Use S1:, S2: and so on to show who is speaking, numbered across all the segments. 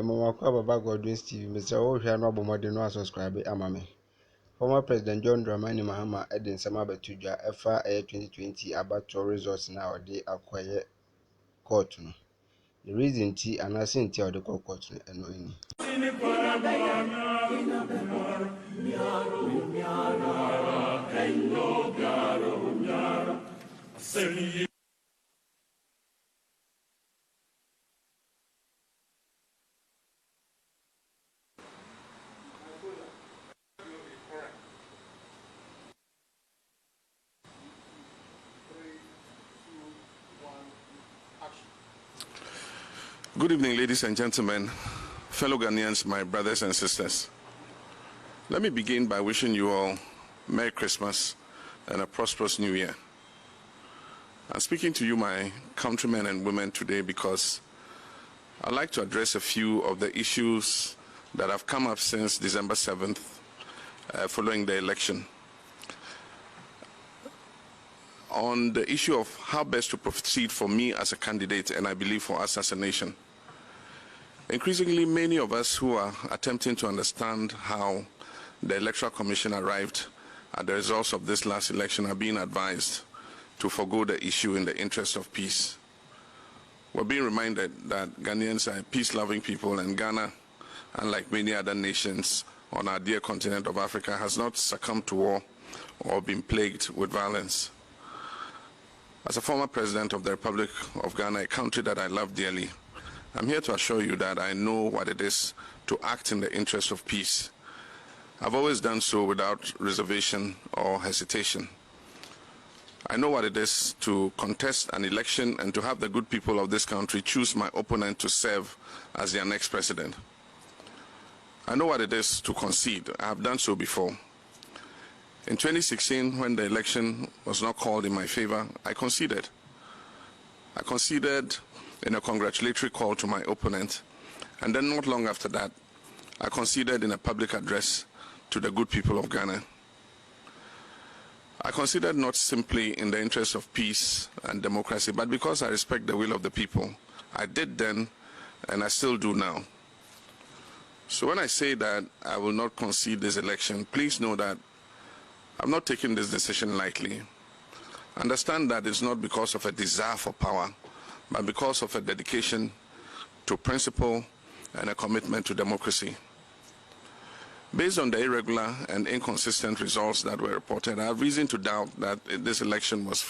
S1: Mama Baba Godwin Steve, Mr. Ocean Robomodi no subscribe amame. Former President John Dramani Mahama Edin Samaba Tuja FA 2020 about to results now they acquire court. The reason T and I sent the court and any.
S2: Good evening, ladies and gentlemen, fellow Ghanaians, my brothers and sisters. Let me begin by wishing you all Merry Christmas and a prosperous New Year. I'm speaking to you, my countrymen and women, today because I'd like to address a few of the issues that have come up since December 7th, following the election. On the issue of how best to proceed for me as a candidate, and I believe for us as a nation. Increasingly, many of us who are attempting to understand how the Electoral Commission arrived at the results of this last election are being advised to forgo the issue in the interest of peace. We're being reminded that Ghanaians are a peace-loving people, and Ghana, unlike many other nations on our dear continent of Africa, has not succumbed to war or been plagued with violence. As a former president of the Republic of Ghana, a country that I love dearly, I'm here to assure you that I know what it is to act in the interest of peace. I've always done so without reservation or hesitation. I know what it is to contest an election and to have the good people of this country choose my opponent to serve as their next president. I know what it is to concede. I have done so before. In 2016, when the election was not called in my favor, I conceded. I conceded in a congratulatory call to my opponent, and then not long after that, I conceded in a public address to the good people of Ghana. I conceded not simply in the interest of peace and democracy, but because I respect the will of the people. I did then, and I still do now. So when I say that I will not concede this election, please know that I'm not taking this decision lightly. Understand that it's not because of a desire for power, but because of a dedication to principle and a commitment to democracy. Based on the irregular and inconsistent results that were reported, I have reason to doubt that this election was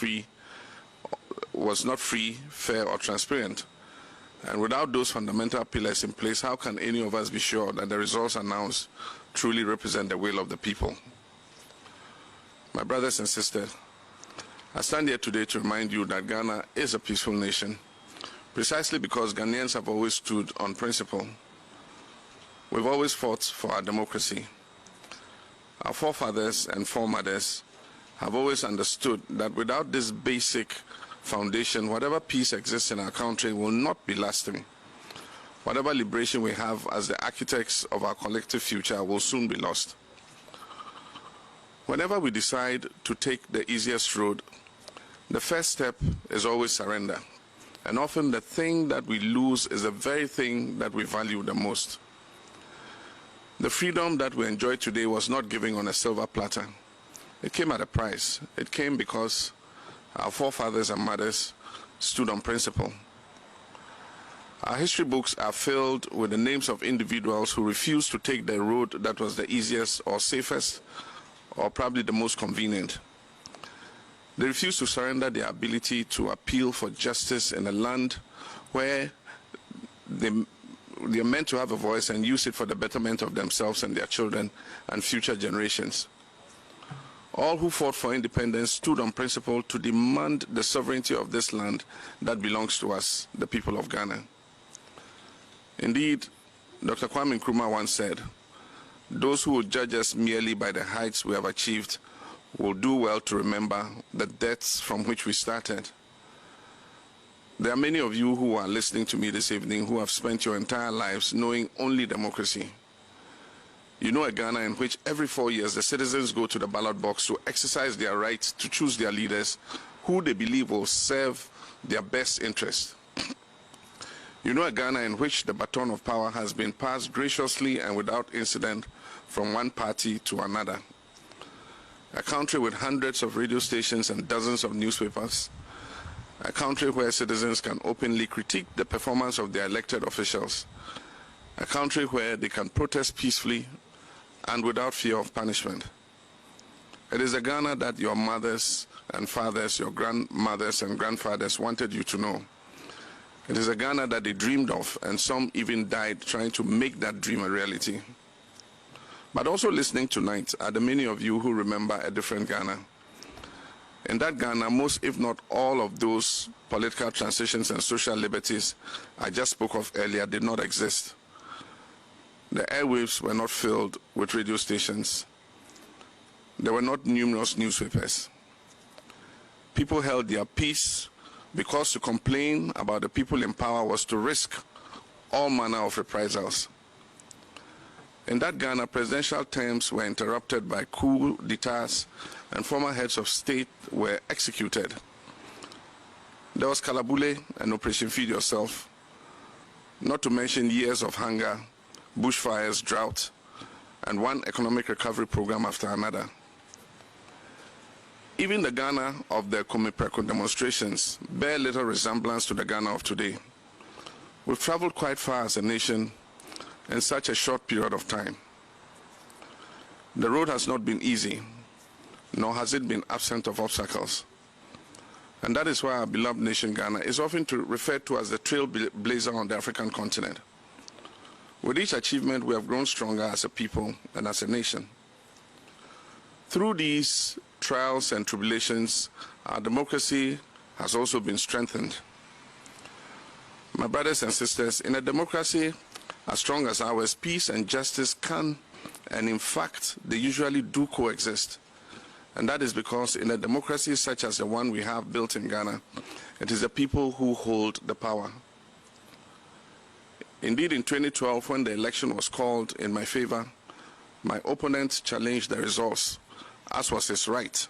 S2: not free, fair, or transparent. And without those fundamental pillars in place, how can any of us be sure that the results announced truly represent the will of the people? My brothers and sisters, I stand here today to remind you that Ghana is a peaceful nation, precisely because Ghanaians have always stood on principle. We've always fought for our democracy. Our forefathers and foremothers have always understood that without this basic foundation, whatever peace exists in our country will not be lasting. Whatever liberation we have as the architects of our collective future will soon be lost. Whenever we decide to take the easiest road, the first step is always surrender. And often the thing that we lose is the very thing that we value the most. The freedom that we enjoy today was not given on a silver platter. It came at a price. It came because our forefathers and mothers stood on principle. Our history books are filled with the names of individuals who refused to take the road that was the easiest or safest or probably the most convenient. They refused to surrender their ability to appeal for justice in a land where they are meant to have a voice and use it for the betterment of themselves and their children and future generations. All who fought for independence stood on principle to demand the sovereignty of this land that belongs to us, the people of Ghana. Indeed, Dr. Kwame Nkrumah once said, "Those who will judge us merely by the heights we have achieved will do well to remember the depths from which we started." There are many of you who are listening to me this evening who have spent your entire lives knowing only democracy. You know a Ghana in which every 4 years the citizens go to the ballot box to exercise their right to choose their leaders who they believe will serve their best interest. You know a Ghana in which the baton of power has been passed graciously and without incident from one party to another. A country with hundreds of radio stations and dozens of newspapers. A country where citizens can openly critique the performance of their elected officials. A country where they can protest peacefully and without fear of punishment. It is a Ghana that your mothers and fathers, your grandmothers and grandfathers wanted you to know. It is a Ghana that they dreamed of, and some even died trying to make that dream a reality. But also listening tonight are the many of you who remember a different Ghana. In that Ghana, most, if not all, of those political transitions and social liberties I just spoke of earlier did not exist. The airwaves were not filled with radio stations. There were not numerous newspapers. People held their peace because to complain about the people in power was to risk all manner of reprisals. In that Ghana, presidential terms were interrupted by coup d'etats and former heads of state were executed. There was Kalabule and Operation Feed Yourself, not to mention years of hunger, bushfires, drought, and one economic recovery program after another. Even the Ghana of the Komipreko demonstrations bear little resemblance to the Ghana of today. We've traveled quite far as a nation in such a short period of time. The road has not been easy, nor has it been absent of obstacles. And that is why our beloved nation Ghana is often referred to as the trailblazer on the African continent. With each achievement, we have grown stronger as a people and as a nation. Through these trials and tribulations, our democracy has also been strengthened. My brothers and sisters, in a democracy as strong as ours, peace and justice can, and in fact, they usually do coexist. And that is because in a democracy such as the one we have built in Ghana, it is the people who hold the power. Indeed, in 2012, when the election was called in my favor, my opponent challenged the results, as was his right,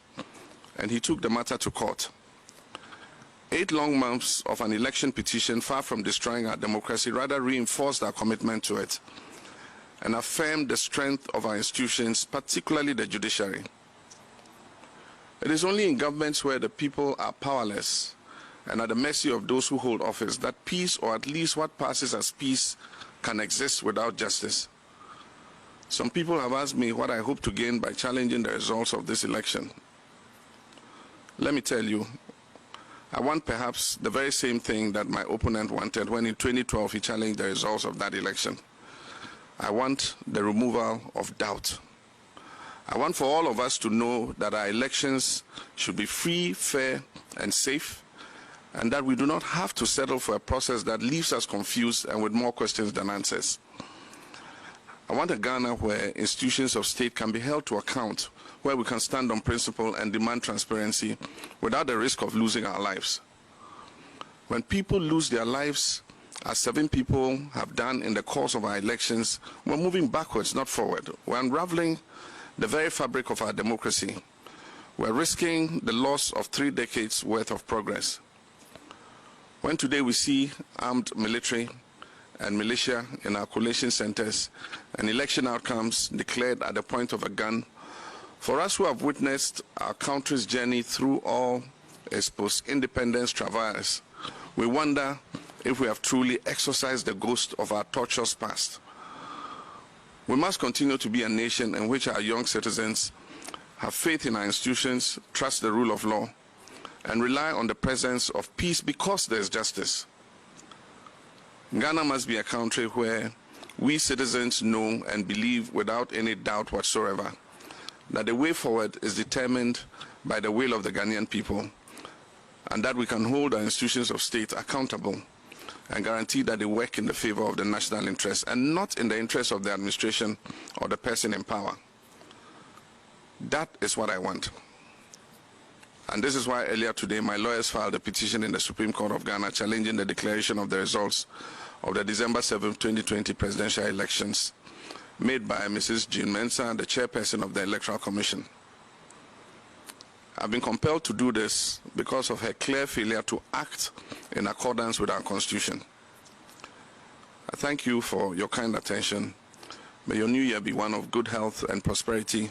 S2: and he took the matter to court. 8 long months of an election petition, far from destroying our democracy, rather reinforced our commitment to it and affirmed the strength of our institutions, particularly the judiciary. It is only in governments where the people are powerless and at the mercy of those who hold office that peace, or at least what passes as peace, can exist without justice. Some people have asked me what I hope to gain by challenging the results of this election. Let me tell you, I want perhaps the very same thing that my opponent wanted when in 2012 he challenged the results of that election. I want the removal of doubt. I want for all of us to know that our elections should be free, fair, and safe, and that we do not have to settle for a process that leaves us confused and with more questions than answers. I want a Ghana where institutions of state can be held to account, where we can stand on principle and demand transparency without the risk of losing our lives. When people lose their lives, as 7 people have done in the course of our elections, we're moving backwards, not forward. We're unraveling the very fabric of our democracy. We're risking the loss of 3 decades worth of progress. When today we see armed military and militia in our collation centers and election outcomes declared at the point of a gun, for us who have witnessed our country's journey through all its post-independence travails, we wonder if we have truly exorcised the ghost of our torturous past. We must continue to be a nation in which our young citizens have faith in our institutions, trust the rule of law, and rely on the presence of peace because there is justice. Ghana must be a country where we citizens know and believe without any doubt whatsoever that the way forward is determined by the will of the Ghanaian people, and that we can hold our institutions of state accountable and guarantee that they work in the favor of the national interest and not in the interest of the administration or the person in power. That is what I want. And this is why earlier today my lawyers filed a petition in the Supreme Court of Ghana challenging the declaration of the results of the December 7, 2020 presidential elections made by Mrs. Jean Mensah, the chairperson of the Electoral Commission. I've been compelled to do this because of her clear failure to act in accordance with our Constitution. I thank you for your kind attention. May your new year be one of good health and prosperity.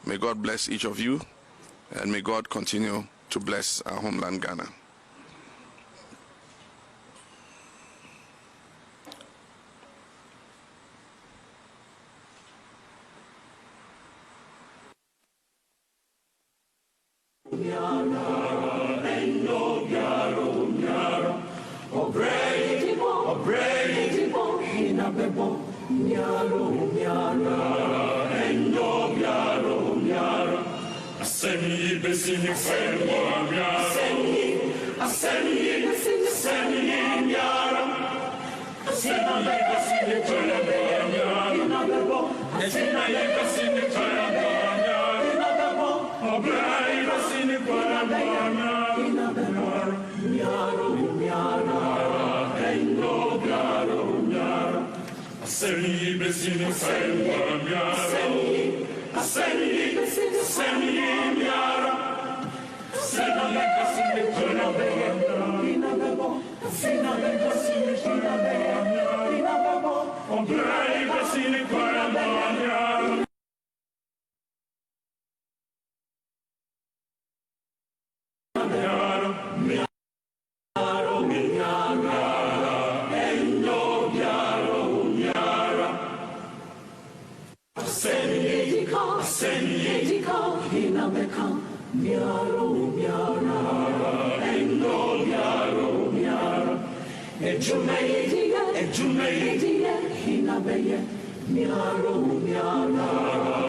S2: May God bless each of you, and may God continue to bless our homeland, Ghana.
S3: Ejumeye, hinabeye, miaro, miara.